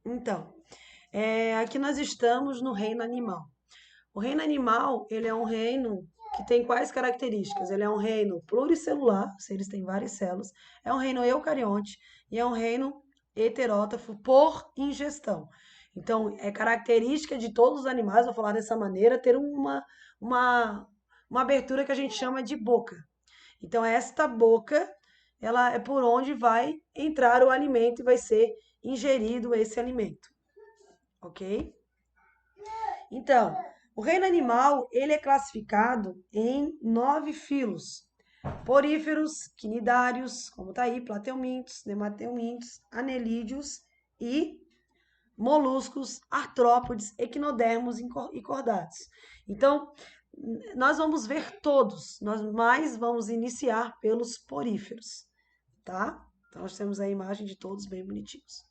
Então, aqui nós estamos no reino animal. O reino animal, ele é um reino que tem quais características? Ele é um reino pluricelular, se eles têm várias células, é um reino eucarionte e é um reino heterótrofo por ingestão. Então, é característica de todos os animais, vou falar dessa maneira, ter uma, uma abertura que a gente chama de boca. Então, esta boca, ela é por onde vai entrar o alimento e vai ser ingerido esse alimento, ok? Então, o reino animal, ele é classificado em 9 filos. Poríferos, quinidários, como tá aí, plateumintos, nemateumintos, anelídeos e moluscos, artrópodes, equinodermos e cordados. Então, nós vamos ver todos, nós mais vamos iniciar pelos poríferos, tá? Então, nós temos a imagem de todos bem bonitinhos.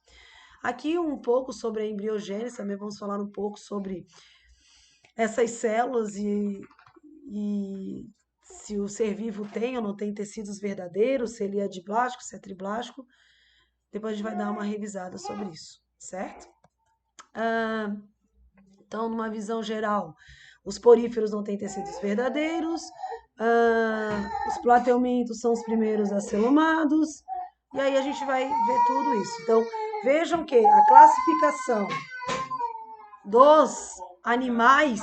Aqui um pouco sobre a embriogênese, também vamos falar um pouco sobre essas células e se o ser vivo tem ou não tem tecidos verdadeiros, se ele é diplástico, se é triplástico. Depois a gente vai dar uma revisada sobre isso, certo? Então, numa visão geral, os poríferos não têm tecidos verdadeiros, os plateumintos são os primeiros acelomados, e aí a gente vai ver tudo isso. Então, vejam que a classificação dos animais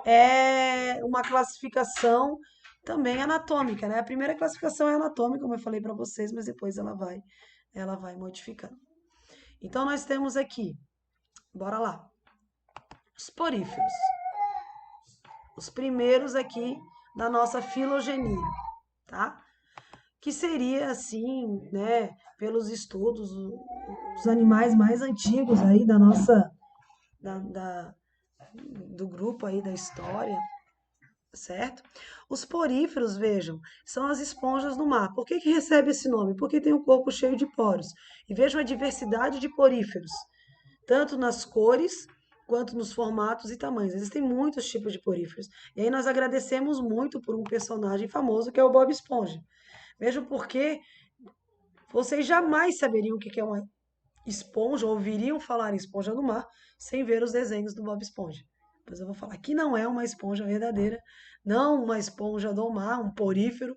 é uma classificação também anatômica, né? A primeira classificação é anatômica, como eu falei para vocês, mas depois ela vai modificando. Então nós temos aqui, bora lá, os poríferos, os primeiros aqui da nossa filogenia, tá? Que seria assim, né? Pelos estudos, os animais mais antigos aí da nossa, do grupo aí da história, certo? Os poríferos, vejam, são as esponjas do mar. Por que recebe esse nome? Porque tem um corpo cheio de poros. E vejam a diversidade de poríferos, tanto nas cores quanto nos formatos e tamanhos. Existem muitos tipos de poríferos. E aí nós agradecemos muito por um personagem famoso que é o Bob Esponja. Vejam porque vocês jamais saberiam o que é uma esponja, ouviriam falar em esponja do mar, sem ver os desenhos do Bob Esponja. Pois eu vou falar que não é uma esponja verdadeira, não uma esponja do mar, um porífero,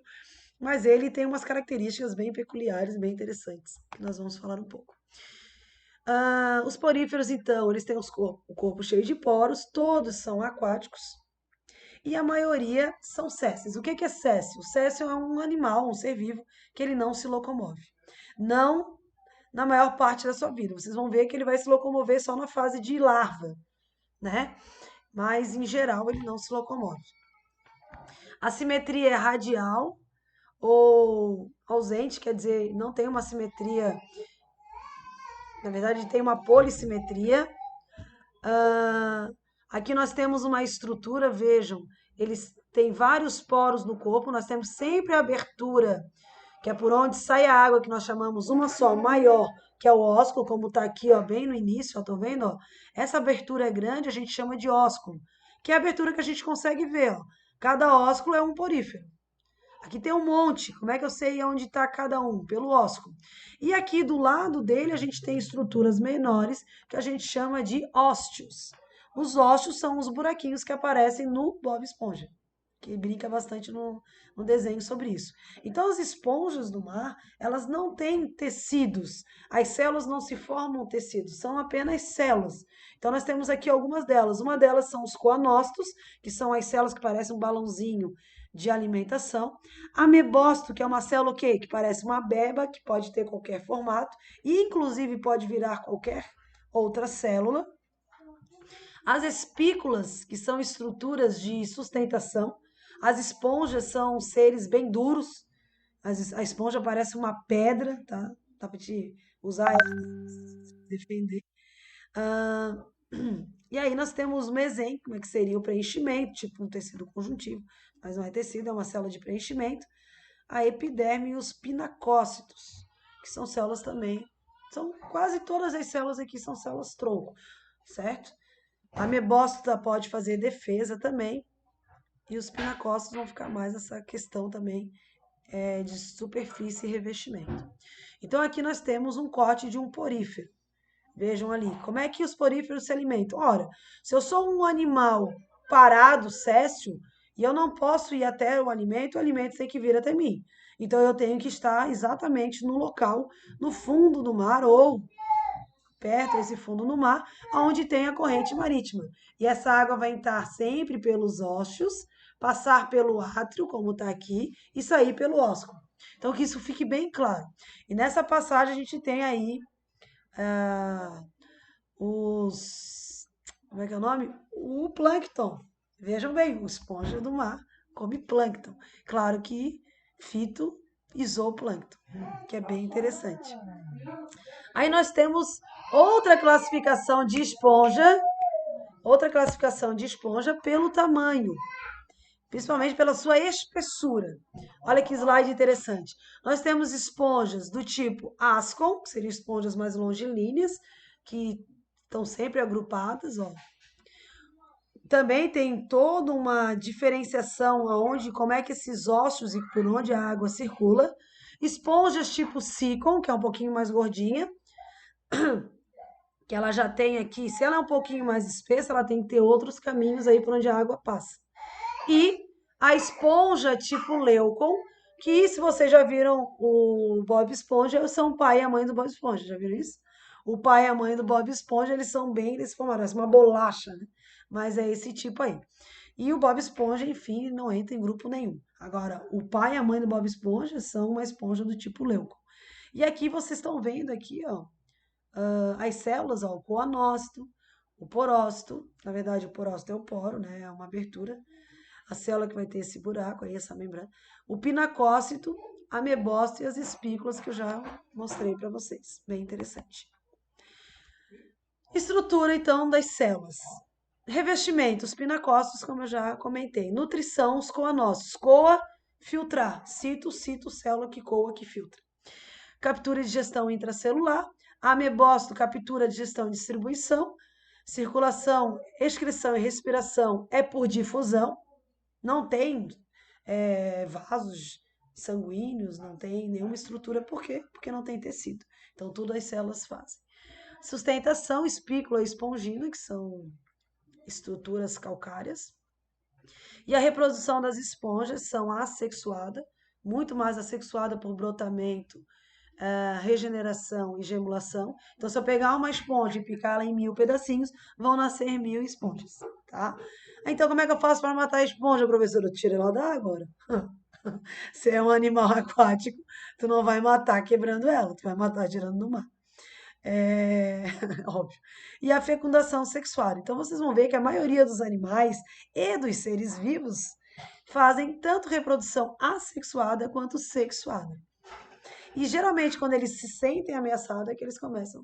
mas ele tem umas características bem peculiares, bem interessantes, que nós vamos falar um pouco. Os poríferos, então, eles têm o corpo cheio de poros, todos são aquáticos, e a maioria são sésseis. O que é céssio? O céssio é um animal, um ser vivo, que ele não se locomove. Não na maior parte da sua vida. Vocês vão ver que ele vai se locomover só na fase de larva, né? Mas em geral ele não se locomove. A simetria é radial ou ausente, quer dizer, não tem uma simetria, na verdade tem uma polissimetria. Aqui nós temos uma estrutura, vejam, eles têm vários poros no corpo, nós temos sempre a abertura, que é por onde sai a água, que nós chamamos uma só, maior, que é o ósculo, como está aqui, ó, bem no início, estão vendo? Ó? Essa abertura é grande, a gente chama de ósculo, que é a abertura que a gente consegue ver. Ó. Cada ósculo é um porífero. Aqui tem um monte, como é que eu sei onde está cada um? Pelo ósculo. E aqui do lado dele a gente tem estruturas menores, que a gente chama de ósteos. Os ósteos são os buraquinhos que aparecem no Bob Esponja, que brinca bastante no desenho sobre isso. Então, as esponjas do mar, elas não têm tecidos. As células não se formam tecidos, são apenas células. Então, nós temos aqui algumas delas. Uma delas são os coanócitos, que são as células que parecem um balãozinho de alimentação. Amebócito, que é uma célula o quê? Que parece uma beba, que pode ter qualquer formato, e inclusive pode virar qualquer outra célula. As espículas, que são estruturas de sustentação. As esponjas são seres bem duros. A esponja parece uma pedra, tá? Dá para te usar ela para se defender. Ah, e aí nós temos o mesênquima, que seria o preenchimento, tipo um tecido conjuntivo, mas não é tecido, é uma célula de preenchimento. A epiderme e os pinacócitos, que são células também. São quase todas as células aqui são células tronco, certo? A amebócita pode fazer defesa também. E os pinacócitos vão ficar mais essa questão também de superfície e revestimento. Então aqui nós temos um corte de um porífero, Vejam ali, como é que os poríferos se alimentam? Ora, se eu sou um animal parado, césseo, e eu não posso ir até o alimento tem que vir até mim. Então eu tenho que estar exatamente no local, no fundo do mar ou perto desse fundo no mar, onde tem a corrente marítima. E essa água vai entrar sempre pelos ósseos, passar pelo átrio, como está aqui, e sair pelo ósculo. Então, que isso fique bem claro. E nessa passagem a gente tem aí os. Como é que é o nome? O plâncton. Vejam bem, o esponja do mar come plâncton. Claro que fito e zooplâncton, que é bem interessante. Aí nós temos outra classificação de esponja pelo tamanho, principalmente pela sua espessura. Olha que slide interessante. Nós temos esponjas do tipo Ascon, que seriam esponjas mais longilíneas, que estão sempre agrupadas, ó. Também tem toda uma diferenciação aonde, como é que esses ossos e por onde a água circula. Esponjas tipo Sicon, que é um pouquinho mais gordinha, que ela já tem aqui, se ela é um pouquinho mais espessa, ela tem que ter outros caminhos aí por onde a água passa. E a esponja tipo Leucon, que se vocês já viram o Bob Esponja, são o pai e a mãe do Bob Esponja, já viram isso? O pai e a mãe do Bob Esponja, eles são bem desse formato, parece uma bolacha, né? Mas é esse tipo aí. E o Bob Esponja, enfim, não entra em grupo nenhum. Agora, o pai e a mãe do Bob Esponja são uma esponja do tipo Leucon. E aqui vocês estão vendo aqui, ó, as células, ó, o coanócito, o porócito, na verdade o porócito é o poro, né, é uma abertura, a célula que vai ter esse buraco aí, essa membrana, o pinacócito, amebócito e as espículas que eu já mostrei para vocês, bem interessante. Estrutura, então, das células. Revestimento, os pinacócitos, como eu já comentei. Nutrição, os coanócitos. Coa, filtrar. Cito, célula que coa, que filtra. Captura e digestão intracelular. Amebócito, captura, digestão e distribuição. Circulação, excreção e respiração é por difusão. Não tem vasos sanguíneos, não tem nenhuma estrutura. Por quê? Porque não tem tecido. Então, tudo as células fazem. Sustentação, espícula e espongina, que são estruturas calcárias. E a reprodução das esponjas são assexuada, muito mais assexuada por brotamento, regeneração e gemulação. Então, se eu pegar uma esponja e picar ela em 1000 pedacinhos, vão nascer 1000 esponjas, tá? Então, como é que eu faço para matar a esponja, professora? Eu tiro ela da água agora. Se é um animal aquático, tu não vai matar quebrando ela, tu vai matar tirando do mar. É, óbvio. E a fecundação sexual. Então, vocês vão ver que a maioria dos animais e dos seres vivos fazem tanto reprodução assexuada quanto sexuada. E geralmente, quando eles se sentem ameaçados, é que eles começam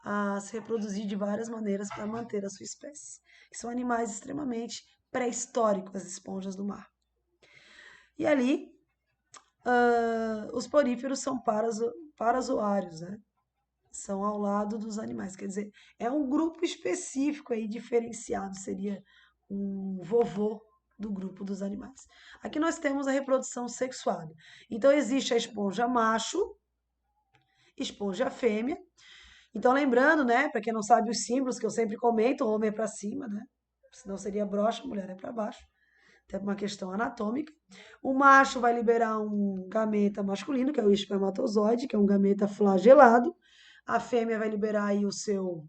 a se reproduzir de várias maneiras para manter a sua espécie. Que são animais extremamente pré-históricos, as esponjas do mar. E ali, os poríferos são parazoários, né? São ao lado dos animais. Quer dizer, é um grupo específico aí, diferenciado, seria um vovô do grupo dos animais. Aqui nós temos a reprodução sexuada. Então, existe a esponja macho, esponja fêmea. Então, lembrando, né, para quem não sabe os símbolos que eu sempre comento, o homem é para cima, né? Senão seria broxa, a mulher é para baixo. Até por uma questão anatômica. O macho vai liberar um gameta masculino, que é o espermatozoide, que é um gameta flagelado. A fêmea vai liberar aí o seu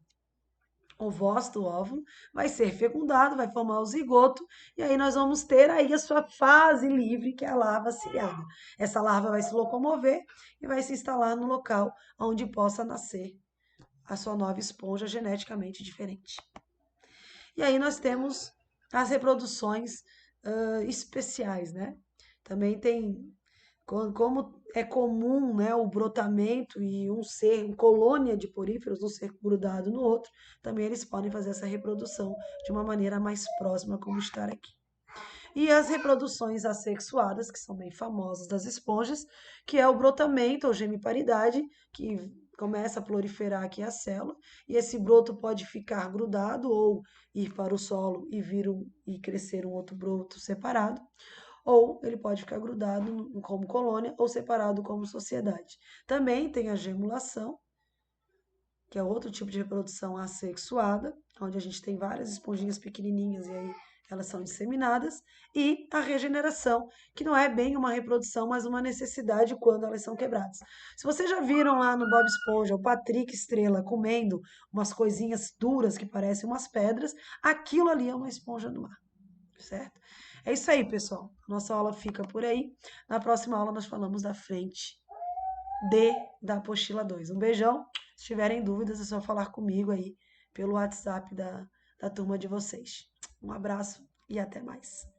ovócito, o óvulo, vai ser fecundado, vai formar o zigoto, e aí nós vamos ter aí a sua fase livre, que é a larva ciliada. Essa larva vai se locomover e vai se instalar no local onde possa nascer a sua nova esponja geneticamente diferente. E aí nós temos as reproduções especiais, né? Também tem, como é comum, né, o brotamento e colônia de poríferos, um ser grudado no outro, também eles podem fazer essa reprodução de uma maneira mais próxima, como estar aqui. E as reproduções assexuadas, que são bem famosas das esponjas, que é o brotamento ou gemiparidade, que começa a proliferar aqui a célula, e esse broto pode ficar grudado ou ir para o solo e crescer um outro broto separado, ou ele pode ficar grudado como colônia ou separado como sociedade. Também tem a gemulação, que é outro tipo de reprodução assexuada, onde a gente tem várias esponjinhas pequenininhas e aí elas são disseminadas, e a regeneração, que não é bem uma reprodução, mas uma necessidade quando elas são quebradas. Se vocês já viram lá no Bob Esponja o Patrick Estrela comendo umas coisinhas duras que parecem umas pedras, aquilo ali é uma esponja do mar, certo? É isso aí, pessoal. Nossa aula fica por aí. Na próxima aula nós falamos da frente D da apostila 2. Um beijão. Se tiverem dúvidas, é só falar comigo aí pelo WhatsApp da turma de vocês. Um abraço e até mais.